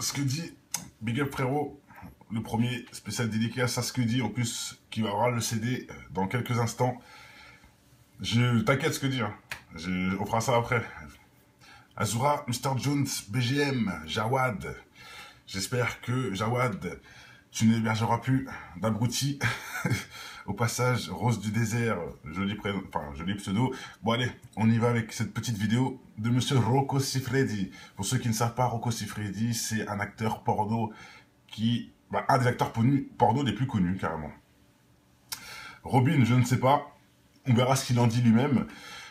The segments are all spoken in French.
Ce que dit Big Up Frérot, le premier spécial dédicace à ce que dit, en plus, qui va avoir le CD dans quelques instants. T'inquiète ce que dit, hein. On fera ça après. Azura, Mr. Jones, BGM, Jawad. J'espère que Jawad, tu n'hébergeras plus d'abruti. Au passage, Rose du désert, joli prénom, enfin joli pseudo. Bon allez, on y va avec cette petite vidéo de Monsieur Rocco Siffredi. Pour ceux qui ne savent pas, Rocco Siffredi, c'est un acteur porno un des acteurs porno les plus connus carrément. Robin, je ne sais pas, on verra ce qu'il en dit lui-même.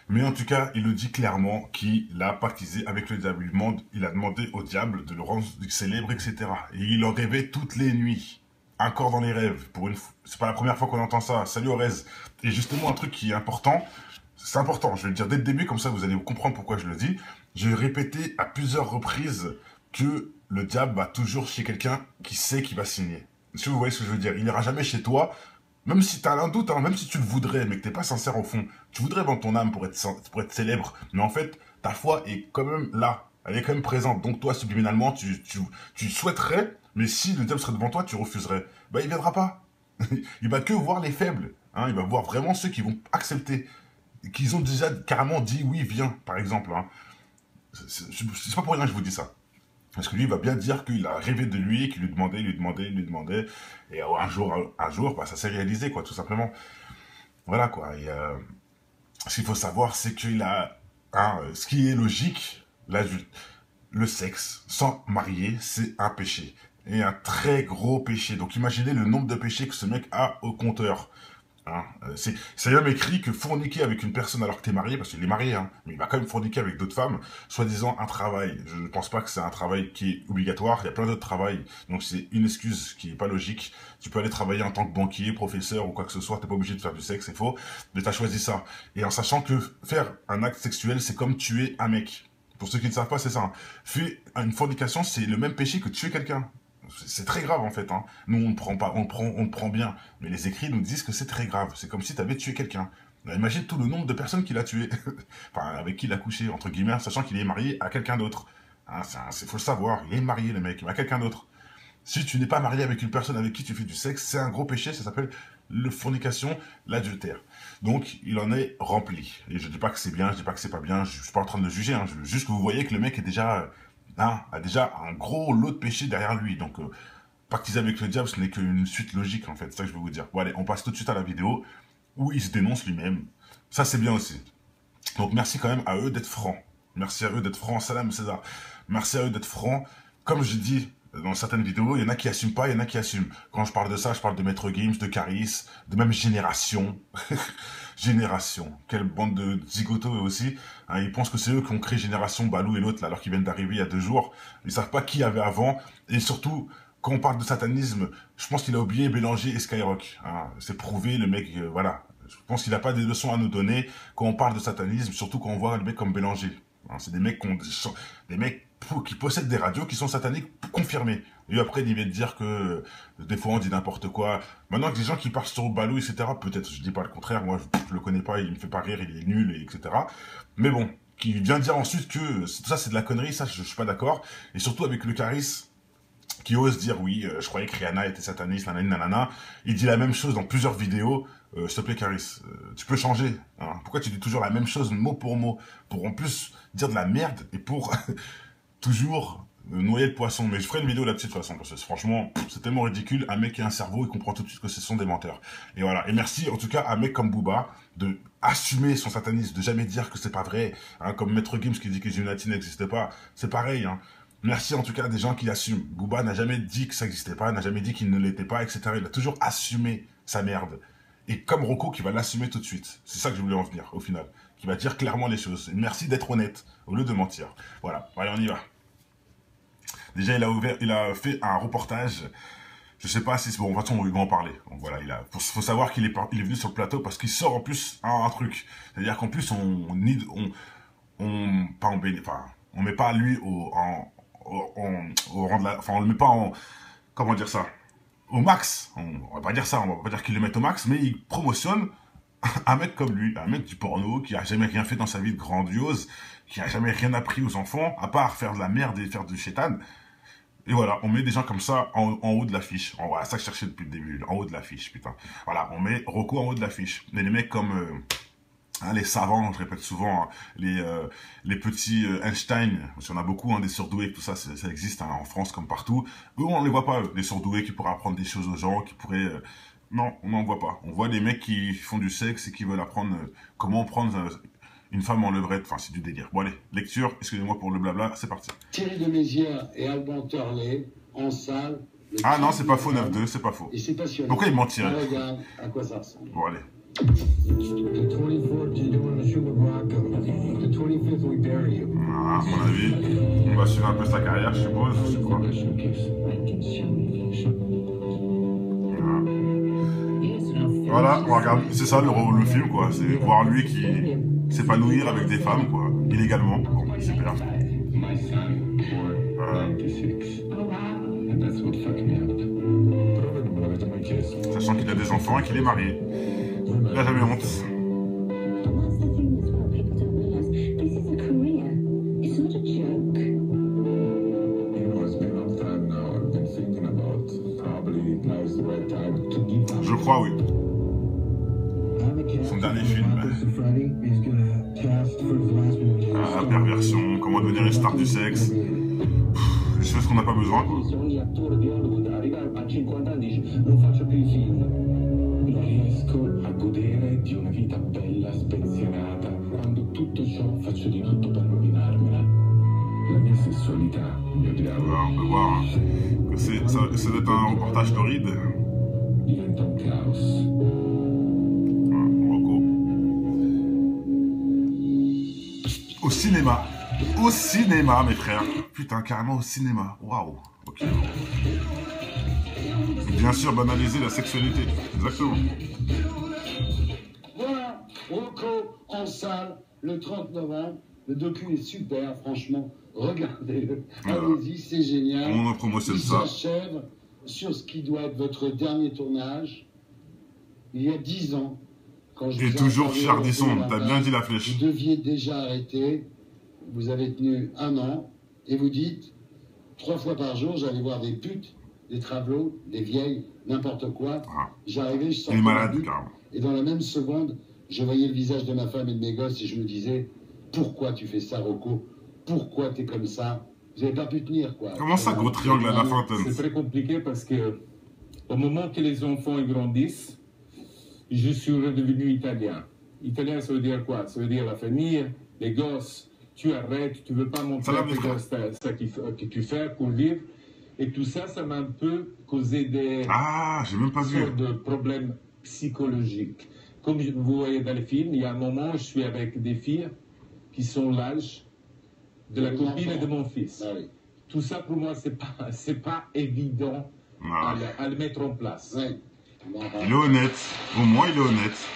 Mais en tout cas, il le dit clairement qu'il a pactisé avec le diable. Il a demandé au diable de le rendre célèbre, etc. Et il en rêvait toutes les nuits. Un corps dans les rêves. C'est pas la première fois qu'on entend ça. Salut Orez. Et justement, un truc qui est important, c'est important, je vais le dire dès le début, comme ça vous allez comprendre pourquoi je le dis. J'ai répété à plusieurs reprises que le diable va toujours chez quelqu'un qui sait qu'il va signer. Si vous voyez ce que je veux dire, il n'ira jamais chez toi. Même si tu as un doute, hein, même si tu le voudrais, mais que tu n'es pas sincère au fond, tu voudrais vendre ton âme pour être célèbre, mais en fait, ta foi est quand même là, elle est quand même présente. Donc toi, subliminalement, tu souhaiterais, mais si le diable serait devant toi, tu refuserais. Bah, il viendra pas. Il va que voir les faibles. Hein, il va voir vraiment ceux qui vont accepter, qui ont déjà carrément dit oui, viens, par exemple. Hein. C'est pas pour rien que je vous dis ça. Parce que lui, il va bien dire qu'il a rêvé de lui, qu'il lui demandait. Et un jour, bah, ça s'est réalisé, quoi, tout simplement. Voilà, quoi. Et ce qu'il faut savoir, c'est qu'il a... ce qui est logique, le sexe sans marier, c'est un péché. Et un très gros péché. Donc imaginez le nombre de péchés que ce mec a au compteur. Hein, c'est même écrit que forniquer avec une personne alors que t'es marié, parce qu'il est marié, hein, mais il va quand même forniquer avec d'autres femmes, soi-disant un travail. Je ne pense pas que c'est un travail qui est obligatoire, il y a plein d'autres travails, donc c'est une excuse qui est pas logique. Tu peux aller travailler en tant que banquier, professeur ou quoi que ce soit, t'es pas obligé de faire du sexe, c'est faux, mais t'as choisi ça. Et en sachant que faire un acte sexuel, c'est comme tuer un mec. Pour ceux qui ne savent pas, c'est ça. Hein. Faire une fornication, c'est le même péché que tuer quelqu'un. C'est très grave en fait. Hein. Nous on ne prend pas, on le prend bien, mais les écrits nous disent que c'est très grave. C'est comme si tu avais tué quelqu'un. Imagine tout le nombre de personnes qu'il a tué, enfin avec qui il a couché entre guillemets, sachant qu'il est marié à quelqu'un d'autre. Hein, faut le savoir, il est marié le mec, à quelqu'un d'autre. Si tu n'es pas marié avec une personne avec qui tu fais du sexe, c'est un gros péché, ça s'appelle le fornication, l'adultère. Donc, il en est rempli. Et je dis pas que c'est bien, je dis pas que c'est pas bien, je suis pas en train de le juger, hein, juste que vous voyez que le mec est déjà, a déjà un gros lot de péché derrière lui. Donc, pactiser avec le diable, ce n'est qu'une suite logique, en fait, c'est ça que je veux vous dire. Bon, allez, on passe tout de suite à la vidéo où il se dénonce lui-même. Ça, c'est bien aussi. Donc, merci quand même à eux d'être francs. Merci à eux d'être francs, salam César. Merci à eux d'être francs. Comme je dis dans certaines vidéos, il y en a qui assument pas, il y en a qui assument. Quand je parle de ça, je parle de Maître Gims, de Caris, de même Génération. Génération. Quelle bande de zigotos eux aussi. Hein, ils pensent que c'est eux qui ont créé Génération, Balou et l'autre, alors qu'ils viennent d'arriver il y a 2 jours. Ils savent pas qui y avait avant. Et surtout, quand on parle de satanisme, je pense qu'il a oublié Bélanger et Skyrock. Hein, c'est prouvé, le mec, voilà. Je pense qu'il n'a pas des leçons à nous donner quand on parle de satanisme, surtout quand on voit le mec comme Bélanger. Hein, c'est des mecs qui possèdent des radios qui sont sataniques confirmés. Et après, il vient de dire que des fois on dit n'importe quoi. Maintenant que les gens qui partent sur Balou, etc., peut-être, je dis pas le contraire, moi je le connais pas, il me fait pas rire, il est nul, etc. Mais bon, qui vient dire ensuite que tout ça c'est de la connerie, ça je suis pas d'accord. Et surtout avec le Caris, qui ose dire oui, je croyais que Rihanna était sataniste, nanana. Il dit la même chose dans plusieurs vidéos. S'il te plaît, Caris, tu peux changer. Hein. Pourquoi tu dis toujours la même chose, mot pour mot, pour en plus dire de la merde et pour toujours noyer le poisson. Mais je ferai une vidéo là-dessus de toute façon, parce que franchement, c'est tellement ridicule. Un mec qui a un cerveau, il comprend tout de suite que ce sont des menteurs. Et voilà. Et merci en tout cas à un mec comme Booba de assumer son satanisme, de jamais dire que c'est pas vrai. Hein, comme Maître Gims qui dit que les Illuminati n'existait pas. C'est pareil. Hein. Merci en tout cas à des gens qui assument. Booba n'a jamais dit que ça n'existait pas, n'a jamais dit qu'il ne l'était pas, etc. Il a toujours assumé sa merde. Et comme Rocco qui va l'assumer tout de suite. C'est ça que je voulais en venir, au final. Qui va dire clairement les choses. Et merci d'être honnête, au lieu de mentir. Voilà, allez, on y va. Déjà, il a fait un reportage. Je sais pas si c'est bon, de toute façon, on va en parler. Donc voilà, faut savoir qu'il est venu sur le plateau parce qu'il sort en plus un truc. C'est-à-dire qu'en plus, on met pas lui au rang de la, enfin, on le met pas en, comment dire ça, au max. On va pas dire ça, on va pas dire qu'il le met au max, mais il promotionne un mec comme lui, un mec du porno, qui a jamais rien fait dans sa vie de grandiose, qui a jamais rien appris aux enfants, à part faire de la merde et faire du chétan. Et voilà, on met des gens comme ça en haut de l'affiche. Voilà, ça que je cherchais depuis le début, en haut de l'affiche, putain. Voilà, on met Rocco en haut de l'affiche. Mais les mecs comme les savants, je répète souvent, hein, les petits Einstein, parce qu'il y en a beaucoup, hein, des surdoués, tout ça, ça existe hein, en France comme partout. Eux, on les voit pas, eux, des surdoués qui pourraient apprendre des choses aux gens, qui pourraient... non, on n'en voit pas. On voit des mecs qui font du sexe et qui veulent apprendre comment prendre une femme en levrette. Enfin, c'est du délire. Bon, allez, lecture, excusez-moi pour le blabla, c'est parti. Thierry de Mézières et Alban Turley en salle. Ah non, c'est pas faux, 9-2, c'est pas faux. Et c'est passionnant. Pourquoi il mentirait? Regarde à quoi ça ressemble. Bon, allez. The 24th, you're doing the show with Rocco. The 25th, we bury you. Ah, à mon avis, on va suivre un peu sa carrière, je suppose. Je sais pas. Voilà, on regarde, c'est ça le film, quoi. C'est voir lui qui s'épanouir avec des femmes, quoi, illégalement. Bon, super. Sachant qu'il a des enfants et qu'il est marié. Il a jamais honte. Je crois, oui. Son dernier film. Ah, perversion, comment devenir une star du sexe. Des choses qu'on n'a pas besoin, quoi. On peut voir que ça doit être un reportage torride. Au cinéma. Au cinéma, mes frères. Putain, carrément au cinéma. Waouh. Ok. Bien sûr, banaliser la sexualité. Exactement. Voilà, Rocco en salle le 30 novembre. Le docu est super, franchement. Regardez-le. Allez-y, c'est génial. On en promotionne ça. Il s'achève sur ce qui doit être votre dernier tournage. Il y a 10 ans. Quand je Et vous ai toujours interviewé Richard Disson, t'as bien dit la vous flèche. deviez déjà arrêter. Vous avez tenu 1 an. Et vous dites, 3 fois par jour, j'allais voir des putes, des travelots, des vieilles, n'importe quoi. Ah. J'arrivais, je Il sortais est malade, la bite, carrément. et dans la même seconde, je voyais le visage de ma femme et de mes gosses et je me disais, pourquoi tu fais ça, Rocco? Pourquoi t'es comme ça? Vous n'avez pas pu tenir, quoi. Comment ça, gros triangle à la fin, C'est très compliqué parce que au moment que les enfants grandissent, je suis redevenu italien. Italien, ça veut dire quoi? Ça veut dire la famille, les gosses. Tu arrêtes, tu veux pas montrer à tes gosses ça que tu fais pour vivre. Et tout ça, ça m'a un peu causé des j'ai même pas vu. sortes de problèmes psychologiques. Comme vous voyez dans les films, il y a un moment où je suis avec des filles qui sont l'âge de la copine et de mon fils. Ah oui. Tout ça, pour moi, c'est pas évident à le mettre en place. Ouais. Il est honnête. Au moins, il est honnête.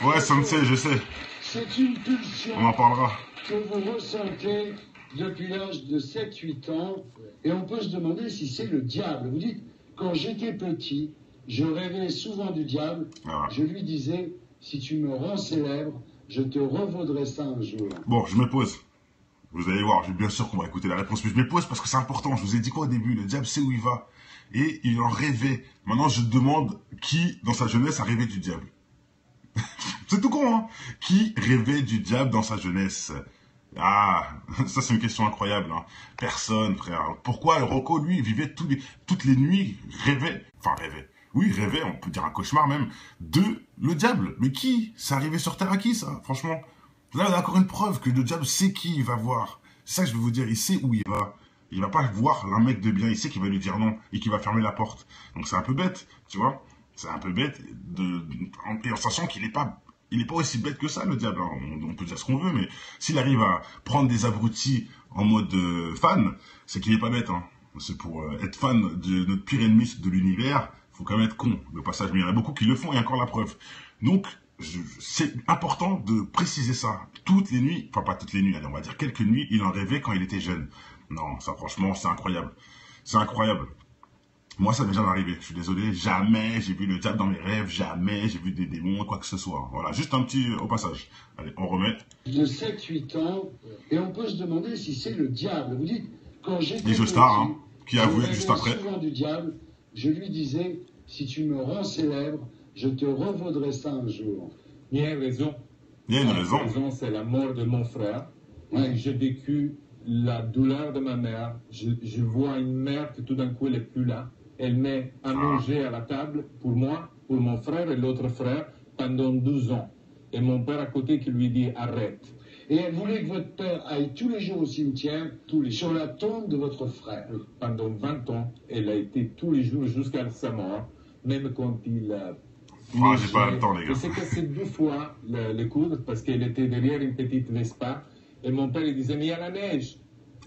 Ouais, Sensei, je sais. C'est une pulsion On en parlera. que vous ressentez depuis l'âge de 7-8 ans. Et on peut se demander si c'est le diable. Vous dites, quand j'étais petit, je rêvais souvent du diable. Ah. Je lui disais, si tu me rends célèbre, je te revaudrai ça un jour. Bon, je me pose. Vous allez voir, bien sûr qu'on va écouter la réponse, mais je me pose parce que c'est important. Je vous ai dit quoi au début? Le diable sait où il va. Et il en rêvait. Maintenant, je demande qui, dans sa jeunesse, a rêvé du diable. C'est tout con, hein? Qui rêvait du diable dans sa jeunesse? Ah, ça c'est une question incroyable. Hein. Personne, frère. Pourquoi Rocco, lui, vivait toutes les nuits, rêvait, oui, rêvait, on peut dire un cauchemar même, de le diable. Mais qui? C'est arrivé sur Terre à qui, ça? Franchement. Là, on a encore une preuve que le diable sait qui il va voir. C'est ça que je vais vous dire, il sait où il va. Il va pas voir un mec de bien, il sait qu'il va lui dire non et qu'il va fermer la porte. Donc c'est un peu bête, tu vois. C'est un peu bête, et en sachant qu'il n'est pas aussi bête que ça, le diable. On peut dire ce qu'on veut, mais s'il arrive à prendre des abrutis en mode fan, c'est qu'il n'est pas bête. Hein. C'est pour être fan de notre pire ennemi de l'univers, il faut quand même être con. De passage, mais il y en a beaucoup qui le font, et encore la preuve. Donc, c'est important de préciser ça. Toutes les nuits, enfin pas toutes les nuits, allez, on va dire quelques nuits, il en rêvait quand il était jeune. Non, ça franchement, c'est incroyable. C'est incroyable. Moi, ça m'est jamais arrivé. Je suis désolé. Jamais j'ai vu le diable dans mes rêves. Jamais j'ai vu des démons, quoi que ce soit. Voilà, juste un petit au passage. Allez, on remet. De 7-8 ans, et on peut se demander si c'est le diable. Vous dites, quand j'étais Les petit, Joestar, hein, qui a je avoué rêvais juste après. souvent du diable. Je lui disais, si tu me rends célèbre, je te revaudrai ça un jour. Il y a une raison. Il y a une La raison. raison, c'est la mort de mon frère. Ouais. J'ai vécu la douleur de ma mère. Je vois une mère que tout d'un coup, elle n'est plus là. Elle met à manger à la table pour moi, pour mon frère et l'autre frère pendant 12 ans. Et mon père à côté qui lui dit arrête. Et elle voulait que votre père aille tous les jours au cimetière, sur la tombe de votre frère. Pendant 20 ans, elle a été tous les jours jusqu'à sa mort, même quand il a... Ah, j'ai pas le temps, les gars. Il s'est cassé 2 fois le coude parce qu'elle était derrière une petite Vespa. Et mon père, il disait, mais il y a la neige.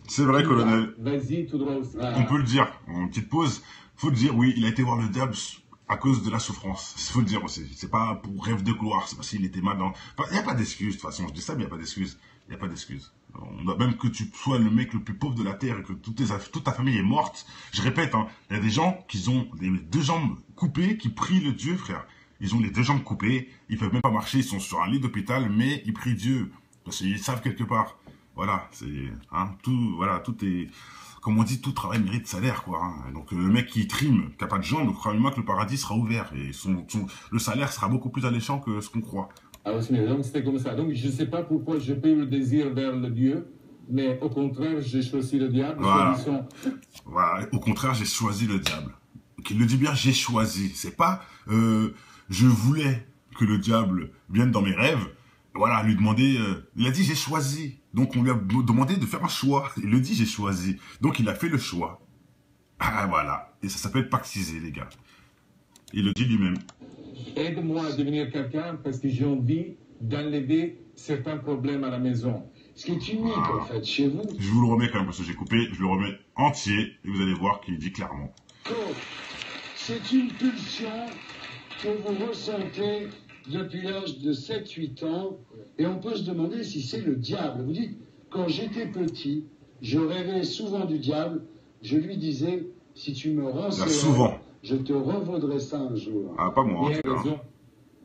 C'est vrai, colonel. Vas-y, tout droit aussi. On peut le dire. En petite pause. Faut le dire, oui, il a été voir le diable à cause de la souffrance. Il faut le dire aussi. C'est pas pour rêve de gloire. C'est parce qu'il était mal dans... Enfin, il n'y a pas d'excuse, de toute façon. Je dis ça, mais il n'y a pas d'excuse. Il n'y a pas d'excuse. Même que tu sois le mec le plus pauvre de la terre et que toute ta famille est morte. Je répète, hein, il y a des gens qui ont les 2 jambes coupées, qui prient le Dieu, frère. Ils ont les 2 jambes coupées. Ils peuvent même pas marcher. Ils sont sur un lit d'hôpital, mais ils prient Dieu. Parce qu'ils savent quelque part. Voilà, c'est... Hein, tout est... Comme on dit, tout travail mérite salaire, quoi. Hein. Donc, le mec qui trime, qui n'a pas de jambes, croyez-moi que le paradis sera ouvert. Et le salaire sera beaucoup plus alléchant que ce qu'on croit. Ah oui, donc c'était comme ça. Donc, je ne sais pas pourquoi j'ai pas eu le désir vers le Dieu, mais au contraire, j'ai choisi le diable. Voilà. Voilà. Au contraire, j'ai choisi le diable. Qu'il le dit bien, j'ai choisi. C'est pas... je voulais que le diable vienne dans mes rêves. Voilà, lui demander... il a dit, j'ai choisi. Donc, on lui a demandé de faire un choix. Il le dit, j'ai choisi. Donc, il a fait le choix. Ah, voilà. Et ça s'appelle pactiser, les gars. Il le dit lui-même. Aide-moi à devenir quelqu'un parce que j'ai envie d'enlever certains problèmes à la maison. Ce qui est unique, en fait, chez vous. Je vous le remets quand même, parce que j'ai coupé. Je le remets entier. Et vous allez voir qu'il dit clairement. C'est une pulsion que vous ressentez depuis l'âge de 7-8 ans, et on peut se demander si c'est le diable. Vous dites, quand j'étais petit, je rêvais souvent du diable, je lui disais, si tu me rends célèbre, je te revaudrai ça un jour. Ah, pas moi. Il y a raison.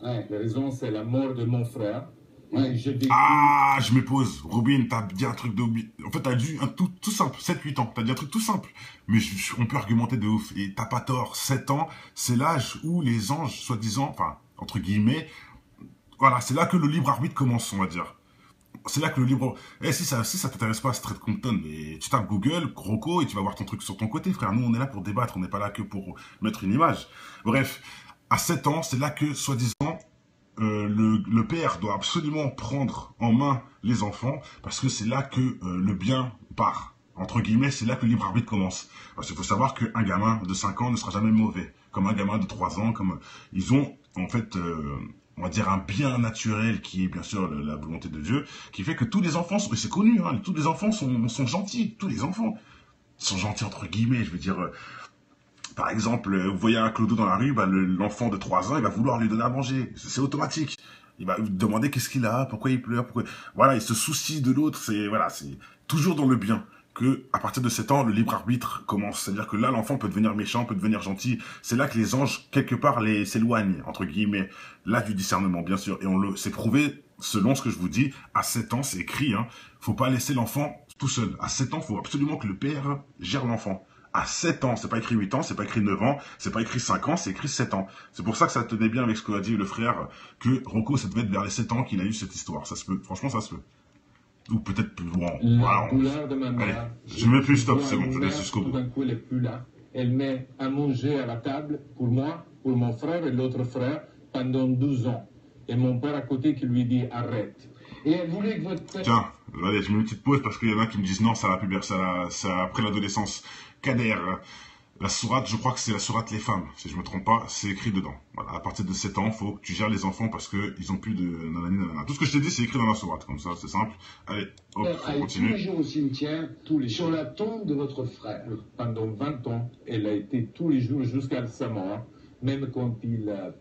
Ouais. La raison, c'est la mort de mon frère. Ouais. Ah, je me pose. Robin, t'as dit un truc de... En fait, t'as dit un tout simple, 7-8 ans. T'as dit un truc tout simple. Mais on peut argumenter de ouf. Et t'as pas tort. 7 ans, c'est l'âge où les anges, soi-disant, enfin, entre guillemets, voilà, c'est là que le libre arbitre commence, on va dire. C'est là que le libre... si ça t'intéresse pas, c'est très Compton, mais tu tapes Google, Croco, et tu vas voir ton truc sur ton côté, frère. Nous, on est là pour débattre, on n'est pas là que pour mettre une image. Bref, à 7 ans, c'est là que, soi-disant, le père doit absolument prendre en main les enfants, parce que c'est là que le bien part. Entre guillemets, c'est là que le libre arbitre commence. Parce qu'il faut savoir qu'un gamin de 5 ans ne sera jamais mauvais. Comme un gamin de 3 ans, comme... Ils ont, en fait... on va dire un bien naturel qui est bien sûr la volonté de Dieu, qui fait que tous les enfants, c'est connu, hein, tous les enfants sont gentils, tous les enfants sont gentils entre guillemets, je veux dire, par exemple, vous voyez un clodo dans la rue, bah, l'enfant de 3 ans, il va vouloir lui donner à manger, c'est automatique, il va lui demander qu'est-ce qu'il a, pourquoi il pleure, voilà, il se soucie de l'autre, c'est toujours dans le bien. Que à partir de 7 ans, le libre arbitre commence. C'est-à-dire que là, l'enfant peut devenir méchant, peut devenir gentil. C'est là que les anges, quelque part, s'éloignent, entre guillemets. Là, du discernement, bien sûr. Et c'est prouvé, selon ce que je vous dis, à 7 ans, c'est écrit, hein. Faut pas laisser l'enfant tout seul. À 7 ans, faut absolument que le père gère l'enfant. À 7 ans, c'est pas écrit 8 ans, c'est pas écrit 9 ans, c'est pas écrit 5 ans, c'est écrit 7 ans. C'est pour ça que ça tenait bien avec ce qu'a dit le frère, que Rocco, ça devait être vers les 7 ans qu'il a eu cette histoire. Ça se peut. Franchement, ça se peut. Ou peut-être plus loin. La douleur de ma mère. Allez, je mets plus stop, c'est bon, je laisse jusqu'au bout. Tout d'un coup, elle n'est plus là. Elle met à manger à la table pour moi, pour mon frère et l'autre frère pendant 12 ans. Et mon père à côté qui lui dit arrête. Et elle voulait que votre père... Tiens, allez, je mets une petite pause parce qu'il y en a qui me disent non, ça après l'adolescence. Kader, la sourate, je crois que c'est la sourate Les Femmes, si je me trompe pas, c'est écrit dedans. Voilà, à partir de 7 ans, faut que tu gères les enfants parce qu'ils ont plus de nanani nanana. Tout ce que je t'ai dit, c'est écrit dans la sourate, comme ça, c'est simple. Allez, hop, on continue. Tous les jours au cimetière, sur la tombe de votre frère. Pendant 20 ans, elle a été tous les jours jusqu'à sa mort, même quand il a...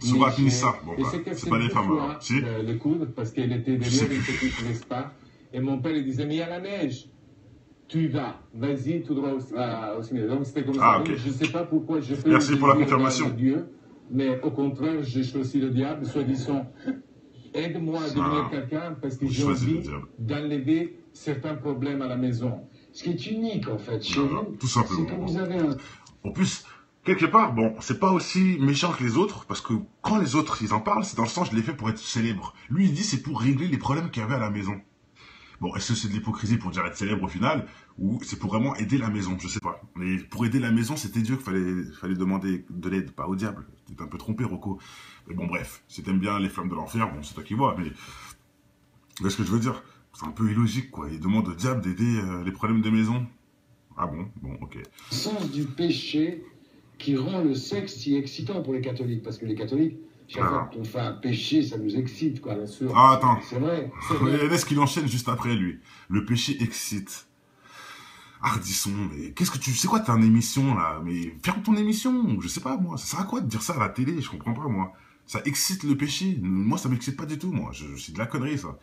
Sourate Nissa, bon, bah, c'est pas les femmes, alors. Si. Le coude, parce qu'elle était derrière une petite Vespa, et mon père il disait, mais il y a la neige. tu vas, vas-y tout droit au cinéma. Donc c'était comme Ah, ça. ok. Donc, je ne sais pas pourquoi je fais Merci pour la plaisir confirmation. à Dieu, mais au contraire, j'ai choisi le diable, soi-disant, aide-moi à devenir quelqu'un parce que j'ai choisis le envie diable. d'enlever certains problèmes à la maison. Ce qui est unique, en fait, chez Voilà, vous, tout c'est simplement. que vous avez un... En plus, quelque part, bon, c'est pas aussi méchant que les autres, parce que quand les autres, ils en parlent, c'est dans le sens, je l'ai fait pour être célèbre. Lui, il dit, c'est pour régler les problèmes qu'il y avait à la maison. Bon, est-ce que c'est de l'hypocrisie pour dire être célèbre au final, ou c'est pour vraiment aider la maison? Je sais pas. Mais pour aider la maison, c'était Dieu qu'il fallait demander de l'aide, pas au diable. T'es un peu trompé, Rocco. Mais bon, bref, si t'aimes bien les flammes de l'enfer, bon, c'est toi qui vois, mais... Vous voyez ce que je veux dire? C'est un peu illogique, quoi. Il demande au diable d'aider les problèmes de maison. Ah bon? Bon, ok. sens du péché qui rend le sexe si excitant pour les catholiques. Parce que les catholiques, chaque fois qu'on fait un péché, ça nous excite, quoi. Bien sûr. Ah, attends. C'est vrai. Laisse qu'il enchaîne juste après, lui. Le péché excite. Ardisson, mais qu'est-ce que tu... C'est quoi ta émission, là? Mais ferme ton émission. Je sais pas, moi. Ça sert à quoi de dire ça à la télé? Je comprends pas, moi. Ça excite le péché. Moi, ça m'excite pas du tout, moi. C'est de la connerie, ça.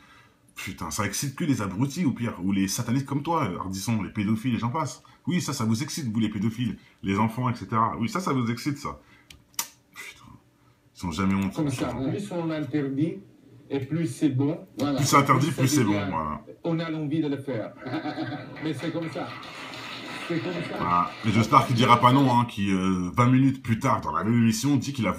Putain, ça excite que les abrutis, ou pire. Ou les satanistes comme toi, Ardisson, les pédophiles, et j'en passe. Oui, ça vous excite, vous, les pédophiles. Les enfants, etc. Oui, ça vous excite, ça. Putain. Ils sont jamais honte. Comme ça, plus on interdit, et plus c'est bon. Voilà. Plus c'est interdit, plus c'est bon, devient- voilà. On a l'envie de le faire. Mais c'est comme ça. C'est comme ça. Ah, mais j'espère qu'il dira pas non, hein, qui 20 minutes plus tard, dans la même émission, dit qu'il a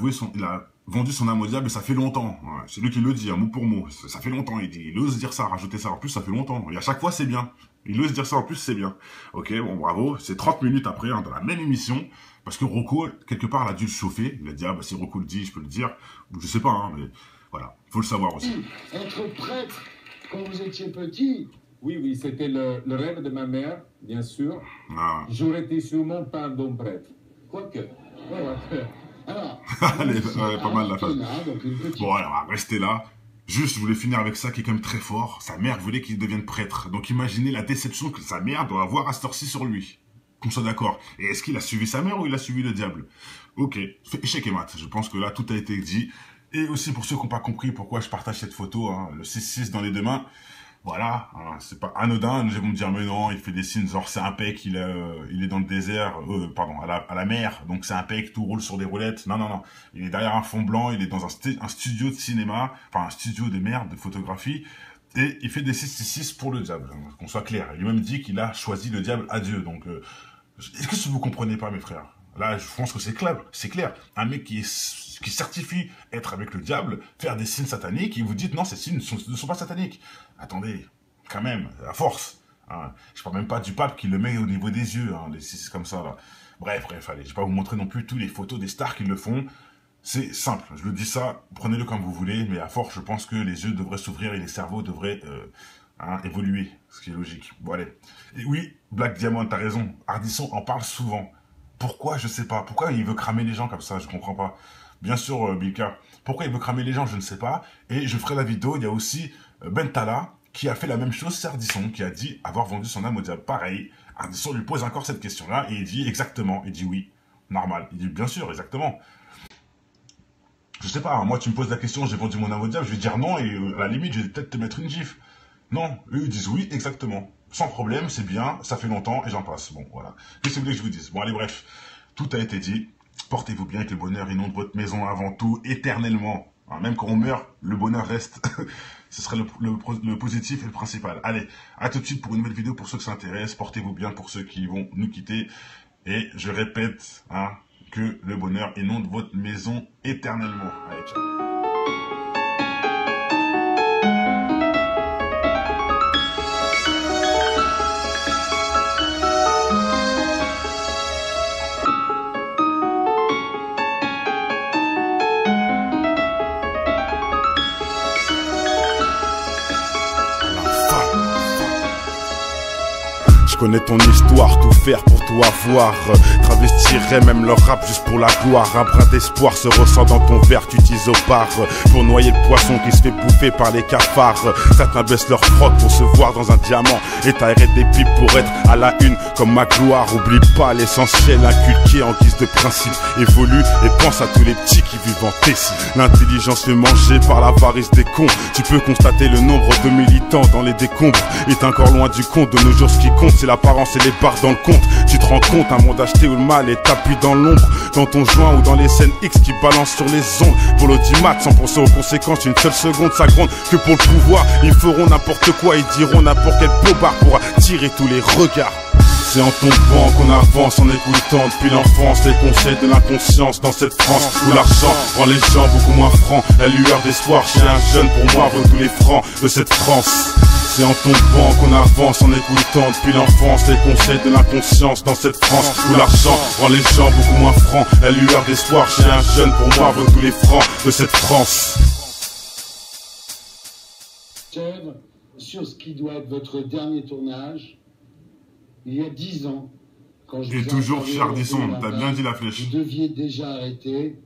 vendu son âme au diable et ça fait longtemps. Ouais, c'est lui qui le dit, mot pour mot. Ça fait longtemps, il ose dire ça, rajouter ça. En plus, ça fait longtemps. Et à chaque fois, c'est bien. Il ose dire ça, en plus, c'est bien. Ok, bon, bravo. C'est 30 minutes après, hein, dans la même émission. Parce que Rocco, quelque part, il a dû le chauffer. Il a dit, ah, bah, si Rocco le dit, je peux le dire. Je sais pas, hein, mais voilà. Faut le savoir aussi. Être prêtre, quand vous étiez petit, Oui, c'était le rêve de ma mère, bien sûr. Ah. J'aurais été sûrement pas un bon prêtre. Quoique. Voilà. alors... Elle est pas mal, la phase. Donc une petite... Bon, alors, on va rester là. Juste, je voulais finir avec ça qui est quand même très fort. Sa mère voulait qu'il devienne prêtre. Donc imaginez la déception que sa mère doit avoir à cette heure-ci sur lui. Qu'on soit d'accord. Et est-ce qu'il a suivi sa mère ou il a suivi le diable? Ok, échec et mat. Je pense que là, tout a été dit. Et aussi pour ceux qui n'ont pas compris pourquoi je partage cette photo, hein, le 6-6 dans les deux mains. Voilà, hein, c'est pas anodin. Les gens vont me dire, mais non, il fait des signes, genre c'est un pec, il est dans le désert, pardon, à la mer, donc c'est un pec, tout roule sur des roulettes. Non, non, non. Il est derrière un fond blanc, il est dans un studio de cinéma, enfin un studio de merde, de photographie, et il fait des 666 pour le diable, hein, qu'on soit clair. Il lui même dit qu'il a choisi le diable à Dieu, donc est-ce que vous comprenez pas, mes frères? Là, je pense que c'est clair. Un mec qui certifie être avec le diable, faire des signes sataniques, et vous dites non, ces signes ne sont pas sataniques. Attendez, quand même, à force. Hein. Je parle même pas du pape qui le met au niveau des yeux, hein, les signes comme ça. Là. Bref, allez, je vais pas vous montrer non plus toutes les photos des stars qui le font. C'est simple, je le dis ça, prenez-le comme vous voulez, mais à force, je pense que les yeux devraient s'ouvrir et les cerveaux devraient évoluer, ce qui est logique. Bon, allez. Et oui, Black Diamond, t'as raison, Ardisson en parle souvent. Pourquoi? Je sais pas. Pourquoi il veut cramer les gens comme ça? Je comprends pas. Bien sûr, Bilka. Pourquoi il veut cramer les gens? Je ne sais pas. Et je ferai la vidéo. Il y a aussi Bentala qui a fait la même chose. C'est Ardisson qui a dit avoir vendu son âme au diable. Pareil. Ardisson lui pose encore cette question-là et il dit exactement. Il dit oui. Normal. Il dit bien sûr, exactement. Je sais pas. Hein, moi, tu me poses la question, j'ai vendu mon âme au diable. Je vais dire non et à la limite, je vais peut-être te mettre une gifle. Non. Eux, ils disent oui, exactement. Sans problème, c'est bien, ça fait longtemps, et j'en passe. Bon, voilà. Qu'est-ce que vous voulez que je vous dise? Bon, allez, bref. Tout a été dit. Portez-vous bien, que le bonheur inonde votre maison avant tout, éternellement. Hein, même quand on meurt, le bonheur reste. Ce serait le positif et le principal. Allez, à tout de suite pour une nouvelle vidéo pour ceux qui s'intéressent. Portez-vous bien pour ceux qui vont nous quitter. Et je répète, hein, que le bonheur inonde votre maison éternellement. Allez, ciao. Je connais ton histoire, tout faire pour tout avoir. Travestirais même leur rap juste pour la gloire. Un brin d'espoir se ressent dans ton verre, tu utilises au bar pour noyer le poisson qui se fait bouffer par les cafards. Certains baissent leur froc pour se voir dans un diamant et t'aérer des pipes pour être à la une comme ma gloire. Oublie pas l'essentiel inculqué en guise de principe. Évolue et pense à tous les petits qui vivent en Tessie. L'intelligence fait manger par l'avarice des cons. Tu peux constater le nombre de militants dans les décombres est encore loin du compte. De nos jours ce qui compte c'est l'apparence et les barres dans le compte. Tu te rends compte, un monde acheté où le mal est tapis dans l'ombre, dans ton joint ou dans les scènes X qui balancent sur les ondes. Pour l'audimat, sans penser aux conséquences, une seule seconde ça gronde. Que pour le pouvoir, ils feront n'importe quoi, ils diront n'importe quel bobard pour attirer tous les regards. C'est en tombant qu'on avance, en écoutant depuis l'enfance les conseils de l'inconscience dans cette France où l'argent rend les gens beaucoup moins francs. La lueur d'espoir chez un jeune pour moi vaut tous les francs de cette France. C'est en tombant qu'on avance, en écoutant depuis l'enfance les conseils de l'inconscience dans cette France où l'argent rend les gens beaucoup moins francs. La lueur d'espoir chez un jeune pour moi vaut tous les francs de cette France. Sur ce qui doit être votre dernier tournage, il y a 10 ans, quand je Et vous ai toujours interviewé Richard Disson, là-bas, t'as bien dit la flèche. vous deviez déjà arrêter,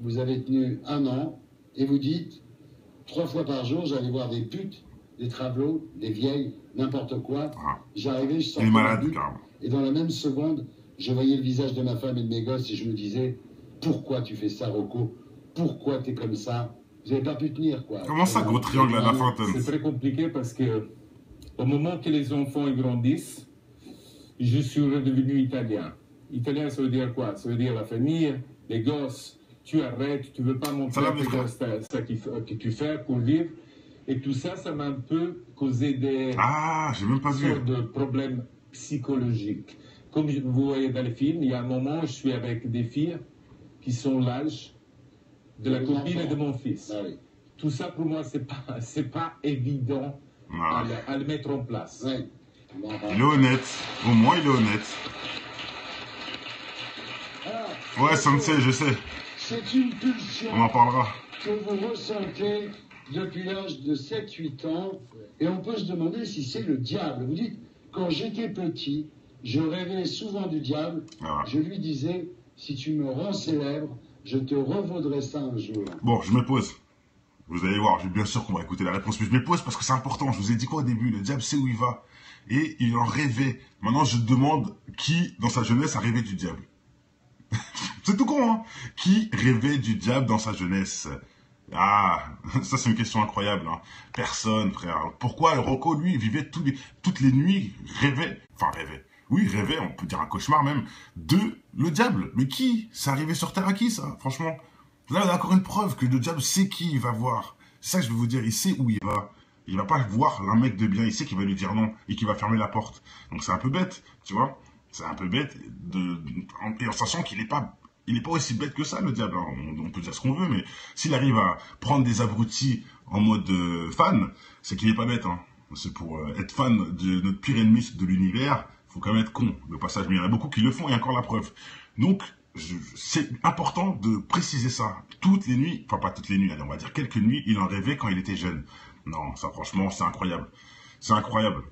vous avez tenu 1 an, et vous dites, 3 fois par jour, j'allais voir des putes, des travelots, des vieilles, n'importe quoi. Ah. J'arrivais, je Il sortais est malade, la bite, carrément. et dans la même seconde, je voyais le visage de ma femme et de mes gosses, et je me disais, pourquoi tu fais ça, Rocco? Pourquoi t'es comme ça? Vous n'avez pas pu tenir, quoi. Comment ça, gros triangle à la fontaine? C'est très compliqué parce que au moment que les enfants grandissent, je suis redevenu italien. Italien, ça veut dire quoi? Ça veut dire la famille, les gosses. Tu arrêtes, tu veux pas montrer à tes gosses ça que tu fais pour vivre. Et tout ça, ça m'a un peu causé des Ah, j'ai même pas vu. sortes de problèmes psychologiques. Comme vous voyez dans les films, il y a un moment, je suis avec des filles qui sont l'âge de la copine et de mon fils. Ah oui. Tout ça, pour moi, c'est pas évident Ah. à le mettre en place. Ouais. Il est honnête. Au moins, il est honnête. Ouais, Sensei, je sais. C'est une pulsion On en parlera. que vous ressentez depuis l'âge de 7-8 ans, et on peut se demander si c'est le diable. Vous dites, quand j'étais petit, je rêvais souvent du diable, Ah. je lui disais, si tu me rends célèbre, je te revaudrai ça un jour. Bon, je me pose. Vous allez voir, bien sûr qu'on va écouter la réponse, mais je me pose parce que c'est important. Je vous ai dit quoi au début? Le diable sait où il va. Et il en rêvait. Maintenant, je demande qui, dans sa jeunesse, a rêvé du diable. C'est tout con, hein? Qui rêvait du diable dans sa jeunesse? Ah, ça c'est une question incroyable, hein. Personne, frère. Pourquoi Rocco, lui, vivait toutes les nuits, rêvait, oui, rêvait, on peut dire un cauchemar même, de le diable. Mais qui? C'est arrivé sur Terre à qui, ça, franchement? Là, on a encore une preuve que le diable sait qui il va voir. C'est ça que je veux vous dire, il sait où il va. Il va pas voir un mec de bien, il sait qu'il va lui dire non et qu'il va fermer la porte. Donc c'est un peu bête, tu vois. C'est un peu bête, et en sachant qu'il n'est pas aussi bête que ça, le diable. Hein. On peut dire ce qu'on veut, mais s'il arrive à prendre des abrutis en mode fan, c'est qu'il n'est pas bête. Hein. C'est pour être fan de notre pire ennemi de l'univers, faut quand même être con. De passage, mais il y en a beaucoup qui le font, et encore la preuve. Donc, c'est important de préciser ça. Toutes les nuits, enfin pas toutes les nuits, allez, on va dire quelques nuits, il en rêvait quand il était jeune. Non, ça franchement, c'est incroyable. C'est incroyable.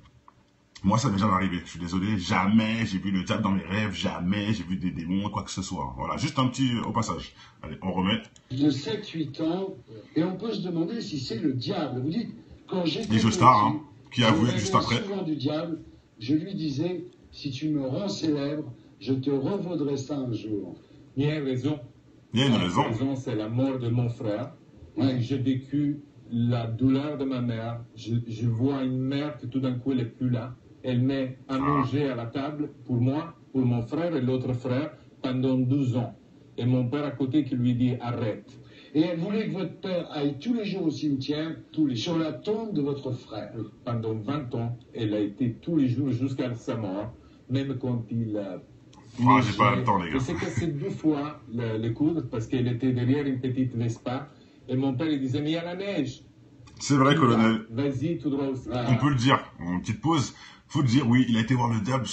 Moi, ça m'est jamais arrivé. Je suis désolé, jamais j'ai vu le diable dans mes rêves, jamais j'ai vu des démons, quoi que ce soit. Voilà, juste un petit au passage. Allez, on remet. De 7-8 ans, et on peut se demander si c'est le diable. Vous dites, quand j'étais Les Joestar, hein, qui a avoué je juste rêvais après. souvent du diable, je lui disais, si tu me rends célèbre, je te revaudrai ça un jour. Il y a une raison. Il y a une La raison. raison, c'est la mort de mon frère. Ouais. J'ai vécu la douleur de ma mère. Je vois une mère que tout d'un coup, elle n'est plus là. Elle met à manger à la table pour moi, pour mon frère et l'autre frère pendant 12 ans. Et mon père à côté qui lui dit arrête. Et elle voulait que votre père aille tous les jours au cimetière, sur la tombe de votre frère. Pendant 20 ans, elle a été tous les jours jusqu'à sa mort, même quand il a... Ah, j'ai pas le temps, les gars. Je sais que c'est 2 fois le coude parce qu'elle était derrière une petite Vespa. Et mon père, il disait, mais il y a la neige. C'est vrai, colonel. Vas-y, tout droit aussi. On peut le dire. En petite pause, faut le dire, oui, il a été voir le diable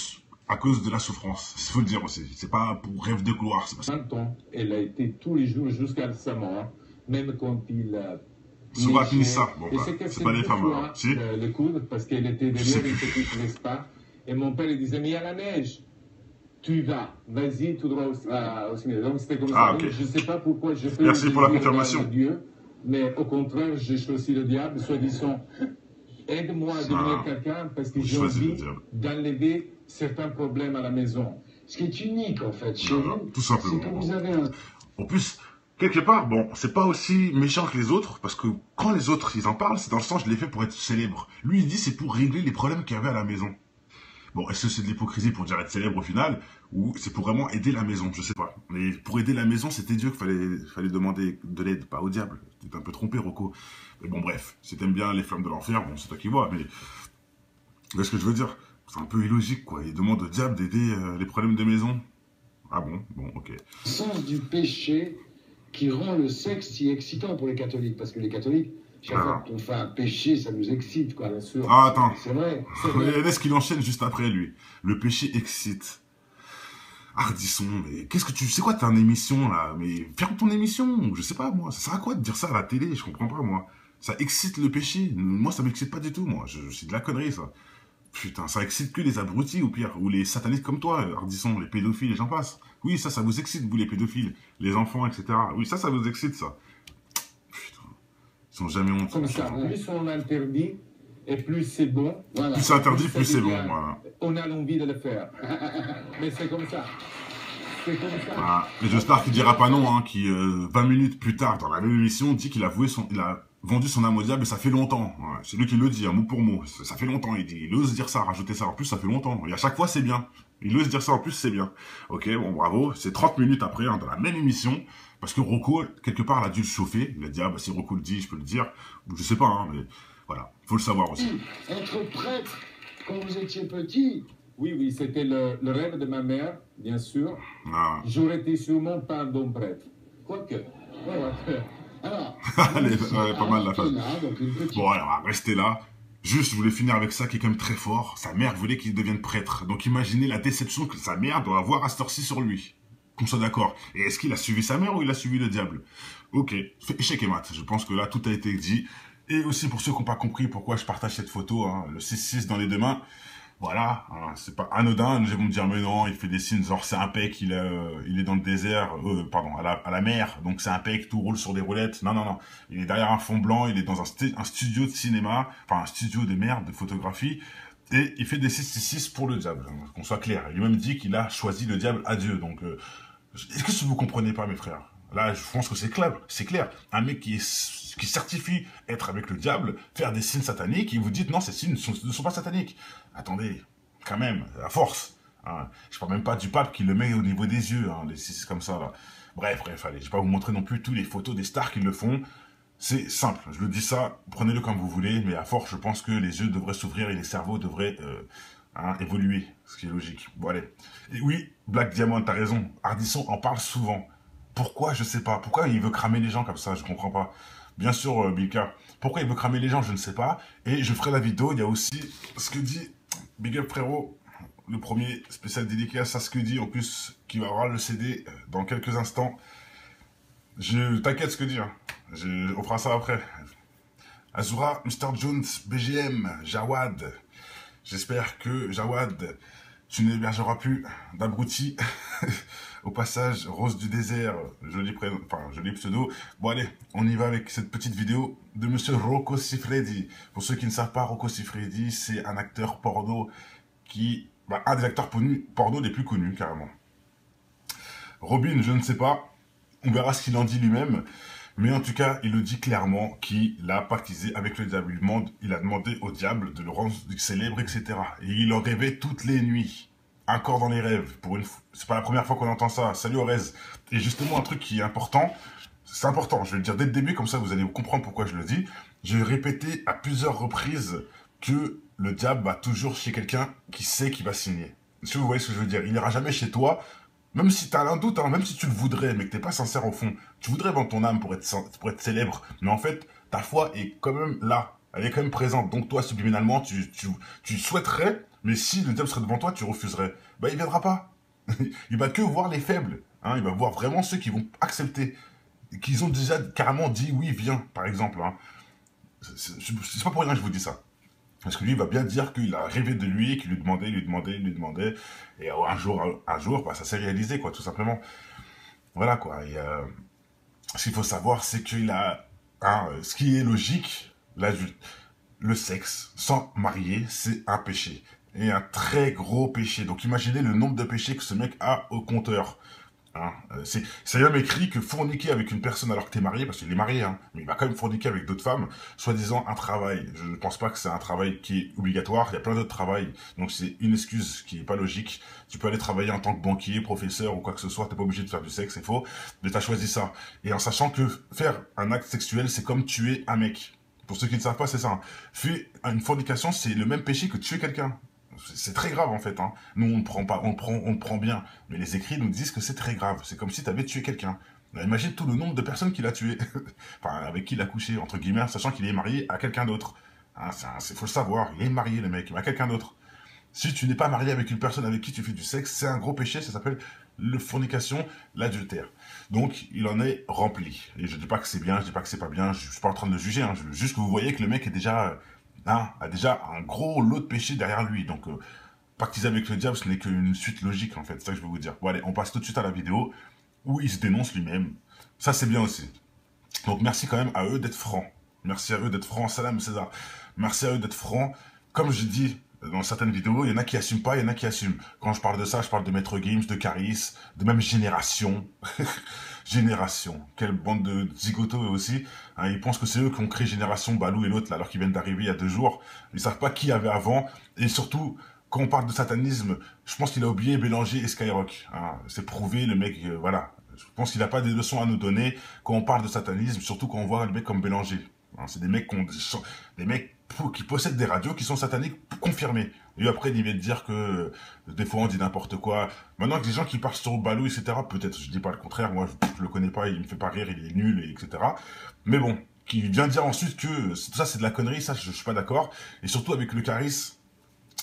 à cause de la souffrance. Il faut le dire aussi. C'est pas pour rêve de gloire. C'est pas ça. 20 ans, elle a été tous les jours jusqu'à sa mort, même quand il a... Souvent, ça. Bon, Et bah, c'est que c'est pas des femmes, fois, hein. Si. le coude, parce qu'elle était Je sais derrière une plus. petite Vespa. Et mon père, il disait, mais il y a la neige. Tu y vas, vas-y, tout droit au cimetière. Donc c'était comme ça. Ah, ok. Donc, je ne sais pas pourquoi je fais Merci pour la dire confirmation. Dieu, mais au contraire, j'ai choisi le diable, soi-disant, aide-moi à devenir quelqu'un parce que j'ai choisis le envie diable. d'enlever certains problèmes à la maison. Ce qui est unique, en fait, chez Voilà, vous, tout c'est simplement. que vous avez un... En plus, quelque part, bon, c'est pas aussi méchant que les autres, parce que quand les autres, ils en parlent, c'est dans le sens, je l'ai fait pour être célèbre. Lui, il dit, c'est pour régler les problèmes qu'il y avait à la maison. Bon, est-ce que c'est de l'hypocrisie pour dire être célèbre au final, ou c'est pour vraiment aider la maison? Je sais pas. Mais pour aider la maison, c'était Dieu qu'il fallait demander de l'aide, pas au diable. T'es un peu trompé, Rocco. Mais bon, bref, si t'aimes bien les flammes de l'enfer, bon, c'est toi qui vois, mais... Vous voyez ce que je veux dire? C'est un peu illogique, quoi. Il demande au diable d'aider les problèmes de maison. Ah bon? Bon, ok. Le sens du péché qui rend le sexe si excitant pour les catholiques. Parce que les catholiques, chaque fois qu'on fait un péché, ça nous excite, quoi. Bien sûr. Ah, attends. C'est vrai. Laisse qu'il enchaîne juste après, lui. Le péché excite. Ardisson, mais qu'est-ce que tu... C'est quoi ta émission, là? Mais ferme ton émission. Je sais pas, moi. Ça sert à quoi de dire ça à la télé? Je comprends pas, moi. Ça excite le péché. Moi, ça m'excite pas du tout, moi. C'est de la connerie, ça. Putain, ça excite que les abrutis, ou pire, ou les satanistes comme toi, Ardisson, les pédophiles, et j'en passe. Oui, ça vous excite, vous, les pédophiles, les enfants, etc. Oui, ça vous excite, ça. Putain, ils sont jamais honteux. Comme ça, plus on interdit, et plus c'est bon. Voilà. Plus c'est interdit, plus c'est bon, voilà. On a l'envie de le faire. Mais c'est comme ça. C'est comme ça. Voilà. Et j'espère qu'il dira pas non, hein, qui 20 minutes plus tard, dans la même émission, dit qu'il a vendu son âme au diable, et ça fait longtemps. Ouais, c'est lui qui le dit, mot pour mot. Ça fait longtemps, il ose dire ça, rajouter ça. En plus, ça fait longtemps. Et à chaque fois, c'est bien. Il ose dire ça, en plus, c'est bien. Ok, bon, bravo. C'est 30 minutes après, hein, dans la même émission. Parce que Rocco, quelque part, il a dû le chauffer. Il a dit, ah, bah, si Rocco le dit, je peux le dire. Je sais pas, hein, mais voilà. Faut le savoir aussi. Être prêtre, quand vous étiez petit, Oui, c'était le rêve de ma mère, bien sûr. Ah. J'aurais été sûrement pas un bon prêtre. Quoique. Ouais. alors, Allez, ouais, pas mal la phase. là, donc une petite Bon, alors, restez là. Juste, je voulais finir avec ça qui est quand même très fort. Sa mère voulait qu'il devienne prêtre. Donc imaginez la déception que sa mère doit avoir à cette heure-ci sur lui. Qu'on soit d'accord. Et est-ce qu'il a suivi sa mère ou il a suivi le diable? Ok, échec et mat. Je pense que là, tout a été dit. Et aussi pour ceux qui n'ont pas compris pourquoi je partage cette photo, hein, le 6-6 dans les deux mains. Voilà, hein, c'est pas anodin. Les gens vont me dire, mais non, il fait des signes, genre c'est un pec, il est dans le désert, pardon, à la mer, donc c'est un pec, tout roule sur des roulettes. Non, non, non. Il est derrière un fond blanc, il est dans un studio de cinéma, enfin un studio de merde, de photographie, et il fait des 666 pour le diable, hein, qu'on soit clair. Il lui-même dit qu'il a choisi le diable à Dieu, donc est-ce que vous comprenez pas, mes frères? Là, je pense que c'est clair. Un mec qui certifie être avec le diable, faire des signes sataniques, et vous dites non, ces signes ne sont pas sataniques. Attendez, quand même, à force. Hein. Je parle même pas du pape qui le met au niveau des yeux, hein, les signes comme ça, là. Bref, allez, je vais pas vous montrer non plus toutes les photos des stars qui le font. C'est simple, je le dis ça, prenez-le comme vous voulez, mais à force, je pense que les yeux devraient s'ouvrir et les cerveaux devraient évoluer, ce qui est logique. Bon, allez. Et oui, Black Diamond, t'as raison, Ardisson en parle souvent. Pourquoi? Je sais pas. Pourquoi il veut cramer les gens comme ça? Je comprends pas. Bien sûr, Bilka. Pourquoi il veut cramer les gens? Je ne sais pas. Et je ferai la vidéo. Il y a aussi ce que dit Big Up Frérot, le premier spécial dédicace à ce que dit, en plus, qui va avoir le CD dans quelques instants. T'inquiète ce que dit. Hein. On fera ça après. Azura, Mr. Jones, BGM, Jawad. J'espère que Jawad, tu n'hébergeras plus d'abrutis. Au passage, Rose du désert, joli pseudo. Bon allez, on y va avec cette petite vidéo de monsieur Rocco Siffredi. Pour ceux qui ne savent pas, Rocco Siffredi, c'est un acteur porno un des acteurs porno les plus connus, carrément. Robin, je ne sais pas. On verra ce qu'il en dit lui-même. Mais en tout cas, il le dit clairement qu'il a pactisé avec le diable. Il a demandé au diable de le rendre célèbre, etc. Et il en rêvait toutes les nuits. Un corps dans les rêves. C'est pas la première fois qu'on entend ça. Salut Orez. Et justement, un truc qui est important, c'est important, je vais le dire dès le début, comme ça vous allez comprendre pourquoi je le dis. J'ai répété à plusieurs reprises que le diable va toujours chez quelqu'un qui sait qu'il va signer. Si vous voyez ce que je veux dire, il n'ira jamais chez toi, même si tu as un doute, hein, même si tu le voudrais, mais que tu n'es pas sincère au fond. Tu voudrais vendre ton âme pour être célèbre, mais en fait, ta foi est quand même là. Elle est quand même présente. Donc toi, subliminalement, tu souhaiterais, mais si le diable serait devant toi, tu refuserais. Bah, il viendra pas. Il va que voir les faibles. Hein. Il va voir vraiment ceux qui vont accepter. Qu'ils ont déjà carrément dit oui, viens, par exemple. Hein. C'est pas pour rien que je vous dis ça. Parce que lui, il va bien dire qu'il a rêvé de lui, qu'il lui demandait. Et un jour, bah, ça s'est réalisé, quoi, tout simplement. Voilà, quoi. Et ce qu'il faut savoir, c'est qu'il a... ce qui est logique, le sexe sans marier, c'est un péché. Et un très gros péché. Donc imaginez le nombre de péchés que ce mec a au compteur. Hein. C'est même écrit que forniquer avec une personne alors que t'es marié, parce qu'il est marié, hein, mais il va quand même forniquer avec d'autres femmes, soi-disant un travail. Je ne pense pas que c'est un travail qui est obligatoire, il y a plein d'autres travails, donc c'est une excuse qui n'est pas logique. Tu peux aller travailler en tant que banquier, professeur ou quoi que ce soit, t'es pas obligé de faire du sexe, c'est faux, mais t'as choisi ça. Et en sachant que faire un acte sexuel, c'est comme tuer un mec. Pour ceux qui ne savent pas, c'est ça. Hein. Faire une fornication, c'est le même péché que tuer quelqu'un. C'est très grave en fait. Hein. Nous on le prend bien, mais les écrits nous disent que c'est très grave. C'est comme si tu avais tué quelqu'un. Imagine tout le nombre de personnes qu'il a tué, enfin avec qui il a couché entre guillemets, sachant qu'il est marié à quelqu'un d'autre. Hein, faut le savoir, il est marié le mec, mais à quelqu'un d'autre. Si tu n'es pas marié avec une personne avec qui tu fais du sexe, c'est un gros péché, ça s'appelle le fornication, l'adultère. Donc il en est rempli. Et je dis pas que c'est bien, je dis pas que c'est pas bien, je suis pas en train de le juger. Hein. Je veux juste que vous voyez que le mec est déjà a déjà un gros lot de péché derrière lui. Donc, pactiser avec le diable, ce n'est qu'une suite logique, en fait. C'est ça que je veux vous dire. Bon, allez, on passe tout de suite à la vidéo où il se dénonce lui-même. Ça, c'est bien aussi. Donc, merci quand même à eux d'être francs. Merci à eux d'être francs. Salam César. Merci à eux d'être francs. Comme je dis dans certaines vidéos, il y en a qui assument pas, il y en a qui assument. Quand je parle de ça, je parle de Maître Gims, de Caris, de même Génération. Génération. Quelle bande de zigotos eux aussi. Hein, ils pensent que c'est eux qui ont créé Génération, Balou et l'autre, là, alors qu'ils viennent d'arriver il y a 2 jours. Ils savent pas qui y avait avant. Et surtout, quand on parle de satanisme, je pense qu'il a oublié Bélanger et Skyrock. Hein, c'est prouvé, le mec, voilà. Je pense qu'il n'a pas des leçons à nous donner quand on parle de satanisme, surtout quand on voit le mec comme Bélanger. Hein, c'est des mecs qui possèdent des radios qui sont sataniques confirmés. Et après, il vient de dire que des fois on dit n'importe quoi. Maintenant que des gens qui parlent sur Balou, etc., peut-être, je dis pas le contraire, moi je le connais pas, il me fait pas rire, il est nul, etc. Mais bon, qui vient dire ensuite que tout ça c'est de la connerie, ça je suis pas d'accord. Et surtout avec le Caris,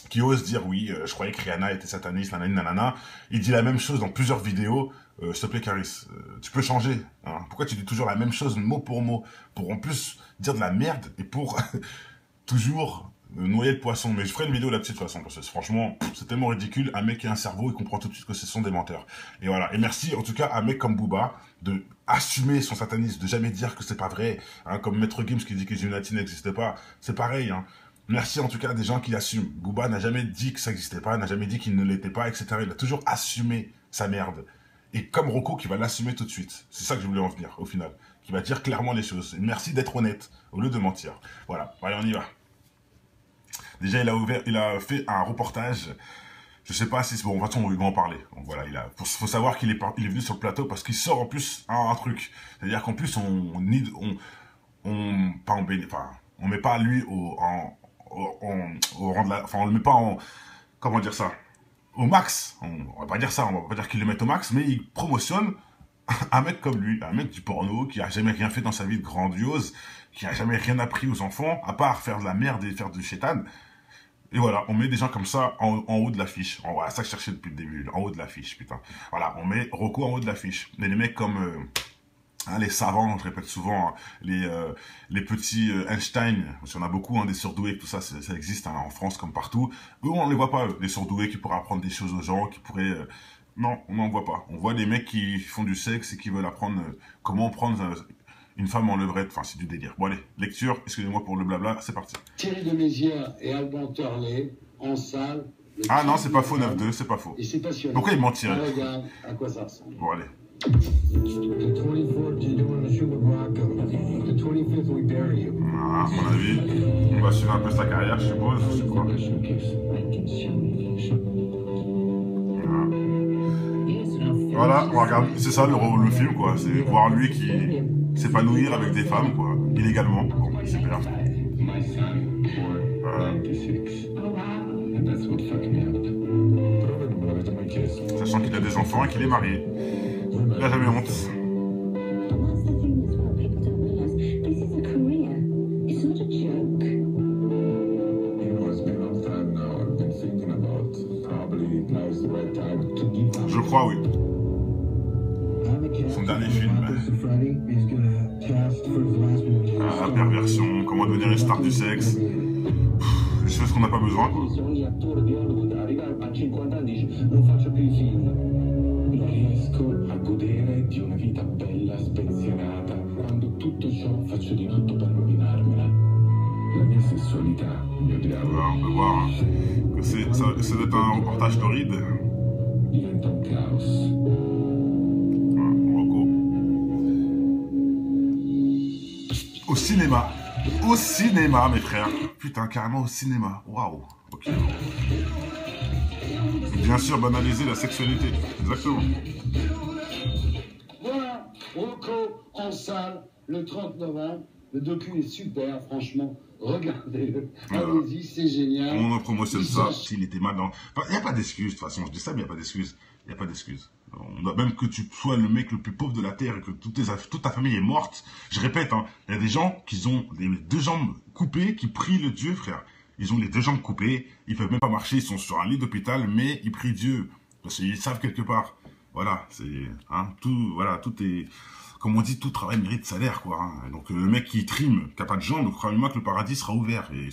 qui ose dire oui, je croyais que Rihanna était sataniste, nanani, nanana. Il dit la même chose dans plusieurs vidéos. S'il te plaît, Caris, tu peux changer. Hein. Pourquoi tu dis toujours la même chose, mot pour mot, pour en plus dire de la merde et pour toujours noyer le poisson. Mais je ferai une vidéo là-dessus de toute façon, parce que franchement, c'est tellement ridicule. Un mec qui a un cerveau, il comprend tout de suite que ce sont des menteurs. Et voilà. Et merci en tout cas à un mec comme Booba de assumer son satanisme, de jamais dire que c'est pas vrai. Hein, comme Maître Gims qui dit que les Illuminati n'existent pas. C'est pareil. Hein. Merci en tout cas à des gens qui assument. Booba n'a jamais dit que ça n'existait pas, n'a jamais dit qu'il ne l'était pas, etc. Il a toujours assumé sa merde. Et comme Rocco qui va l'assumer tout de suite. C'est ça que je voulais en venir, au final. Qui va dire clairement les choses. Et merci d'être honnête, au lieu de mentir. Voilà, allez, on y va. Déjà, il a fait un reportage. Je sais pas si c'est bon, de toute façon, on va en parler. Donc voilà, faut savoir qu'il est venu sur le plateau parce qu'il sort en plus un truc. C'est-à-dire qu'en plus, on met pas lui au rang de la, enfin, on le met pas en, comment dire ça, au max. On va pas dire ça, on va pas dire qu'il le met au max, mais il promotionne un mec comme lui, un mec du porno qui a jamais rien fait dans sa vie de grandiose, qui a jamais rien appris aux enfants, à part faire de la merde et faire du chétan. Et voilà, on met des gens comme ça en haut de l'affiche. Voilà, ça que je cherchais depuis le début, en haut de l'affiche, putain. Voilà, on met Rocco en haut de l'affiche. Mais les mecs comme les savants, je répète souvent, les petits Einstein, parce qu'il y en a beaucoup, des surdoués, tout ça, ça existe en France comme partout. Eux, on ne les voit pas, eux, les surdoués qui pourraient apprendre des choses aux gens, qui pourraient... non, on n'en voit pas. On voit des mecs qui font du sexe et qui veulent apprendre comment prendre une femme en levrette. Enfin, c'est du délire. Bon, allez, lecture, excusez-moi pour le blabla, c'est parti. Thierry de Mézières et Alban Turlet en salle. Ah non, c'est pas faux, 9-2, c'est pas faux. Et c'est passionnant. Pourquoi il mentit? Regarde à quoi ça ressemble. Bon, allez. The 24th, you're doing the shoot with Rocco. The 25th, we bury you. Ah, à mon avis, on va suivre un peu sa carrière, je suppose. Je sais quoi. Voilà, on va regarder, c'est ça le film, quoi. C'est voir lui qui s'épanouir avec des femmes, quoi, illégalement. Bon, c'est bien. Sachant qu'il a des enfants et qu'il est marié. Il n'a jamais honte. Je crois, oui. Son dernier film. La perversion, comment devenir une star du sexe. Des choses qu'on n'a pas besoin, quoi. On peut voir que ça doit être un reportage torride. cinéma. Au cinéma, mes frères. Putain, carrément au cinéma. Waouh. Ok. Bien sûr, banaliser la sexualité. Exactement. Voilà, Rocco en salle le 30 novembre. Le docu est super, franchement. Regardez-le. Allez-y, c'est génial. On en promotionne ça. S'il était mal dans... Enfin, il n'y a pas d'excuse, de toute façon. Je dis ça, mais il n'y a pas d'excuse. Il n'y a pas d'excuse. Même que tu sois le mec le plus pauvre de la Terre et que toute ta famille est morte. Je répète, hein, il y a des gens qui ont les 2 jambes coupées, qui prient le Dieu, frère. Ils ont les 2 jambes coupées. Ils peuvent même pas marcher. Ils sont sur un lit d'hôpital, mais ils prient Dieu. Parce qu'ils savent quelque part. Voilà, c'est... Hein, tout est... Comme on dit, tout travail mérite salaire, quoi. Hein. Donc, le mec qui trime, qui n'a pas de jambes, donc croyez-moi que le paradis sera ouvert. Et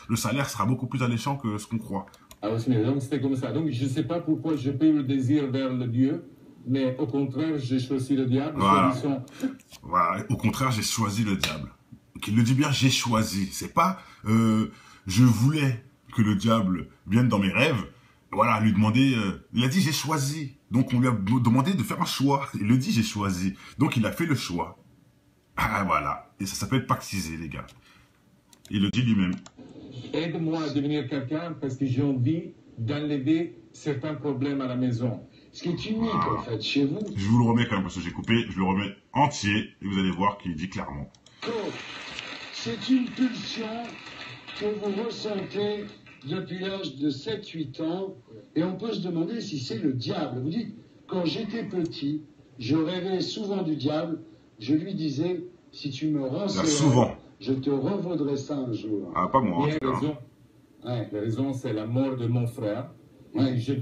le salaire sera beaucoup plus alléchant que ce qu'on croit. Ah oui, donc c'était comme ça. Donc je ne sais pas pourquoi j'ai pas eu le désir vers le Dieu, mais au contraire, j'ai choisi le diable. Voilà, au contraire, j'ai choisi le diable. Qu'il le dit bien, j'ai choisi. C'est pas je voulais que le diable vienne dans mes rêves. Voilà, lui demander, il a dit j'ai choisi. Donc on lui a demandé de faire un choix. Il le dit j'ai choisi. Donc il a fait le choix. Ah voilà. Et ça s'appelle pactiser, les gars. Il le dit lui-même. Aide-moi à devenir quelqu'un parce que j'ai envie d'enlever certains problèmes à la maison. Ce qui est unique, en fait, chez vous. Je vous le remets quand même parce que j'ai coupé. Je le remets entier et vous allez voir qu'il dit clairement. C'est une pulsion que vous ressentez depuis l'âge de 7-8 ans, et on peut se demander si c'est le diable. Vous dites, quand j'étais petit, je rêvais souvent du diable, je lui disais, si tu me rends souvent. Je te revaudrai ça un jour. Ah, pas moi. Il a raison. Ouais, la raison, c'est la mort de mon frère. Ouais, je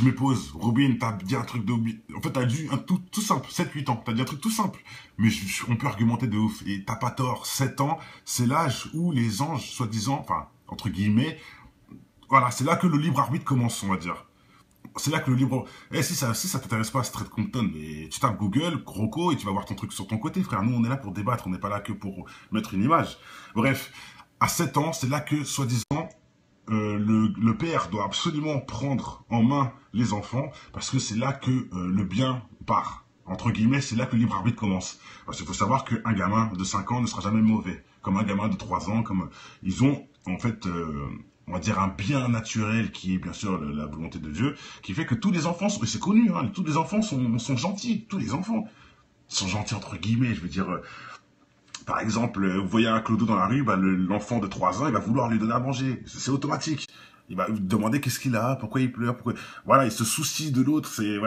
me pose. Robin, t'as dit un truc de... En fait, t'as dit un tout simple, 7-8 ans. T'as dit un truc tout simple. Mais on peut argumenter de ouf. Et t'as pas tort. 7 ans, c'est l'âge où les anges, soi-disant, enfin, entre guillemets, voilà, c'est là que le libre arbitre commence, on va dire. C'est là que le libre... si ça t'intéresse pas, Street Compton, mais tu tapes Google, Rocco, et tu vas voir ton truc sur ton côté, frère. Nous, on est là pour débattre, on n'est pas là que pour mettre une image. Bref, à 7 ans, c'est là que, soi-disant, le père doit absolument prendre en main les enfants, parce que c'est là que le bien part. Entre guillemets, c'est là que le libre arbitre commence. Parce qu'il faut savoir qu'un gamin de 5 ans ne sera jamais mauvais. Comme un gamin de 3 ans, comme ils ont, en fait... on va dire un bien naturel qui est bien sûr la volonté de Dieu, qui fait que tous les enfants, c'est connu, hein, tous les enfants sont gentils, tous les enfants sont gentils entre guillemets, je veux dire, par exemple, vous voyez un clodo dans la rue, bah, l'enfant de 3 ans, il va vouloir lui donner à manger, c'est automatique, il va demander qu'est-ce qu'il a, pourquoi il pleure, voilà, il se soucie de l'autre, c'est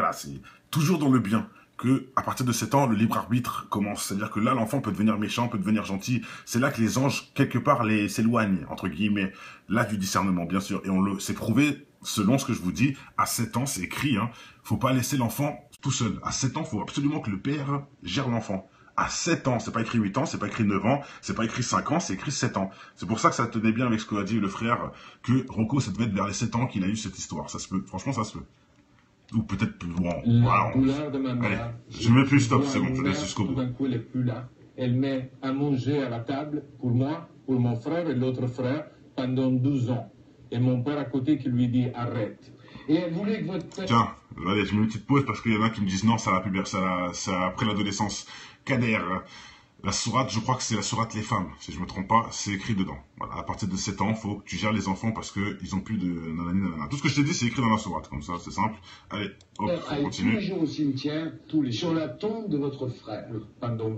toujours dans le bien. Que à partir de 7 ans, le libre arbitre commence. C'est-à-dire que là, l'enfant peut devenir méchant, peut devenir gentil. C'est là que les anges, quelque part, s'éloignent, entre guillemets. Là, du discernement, bien sûr. Et c'est prouvé, selon ce que je vous dis, à 7 ans, c'est écrit, hein. Faut pas laisser l'enfant tout seul. À 7 ans, faut absolument que le père gère l'enfant. À 7 ans, c'est pas écrit 8 ans, c'est pas écrit 9 ans, c'est pas écrit 5 ans, c'est écrit 7 ans. C'est pour ça que ça tenait bien avec ce qu'a dit le frère, que Rocco, ça devait être vers les 7 ans qu'il a eu cette histoire. Ça se peut. Franchement, ça se peut. Ou peut-être plus loin. La couleur de ma mère. Allez, je mets plus stop, c'est bon, je laisse jusqu'au bout. Tout d'un coup, elle n'est plus là. Elle met à manger à la table pour moi, pour mon frère et l'autre frère pendant 12 ans. Et mon père à côté qui lui dit arrête. Et elle voulait que votre père... Tiens, allez, je mets une petite pause parce qu'il y en a qui me disent non, ça après l'adolescence. Kader, la sourate, je crois que c'est la sourate les femmes, si je me trompe pas, c'est écrit dedans. Voilà, à partir de 7 ans, faut que tu gères les enfants parce que ils ont plus de nanani nanana. Tout ce que je t'ai dit, c'est écrit dans la sourate, comme ça, c'est simple. Allez, hop, on continue. Tous les jours au cimetière, sur la tombe de votre frère. Pendant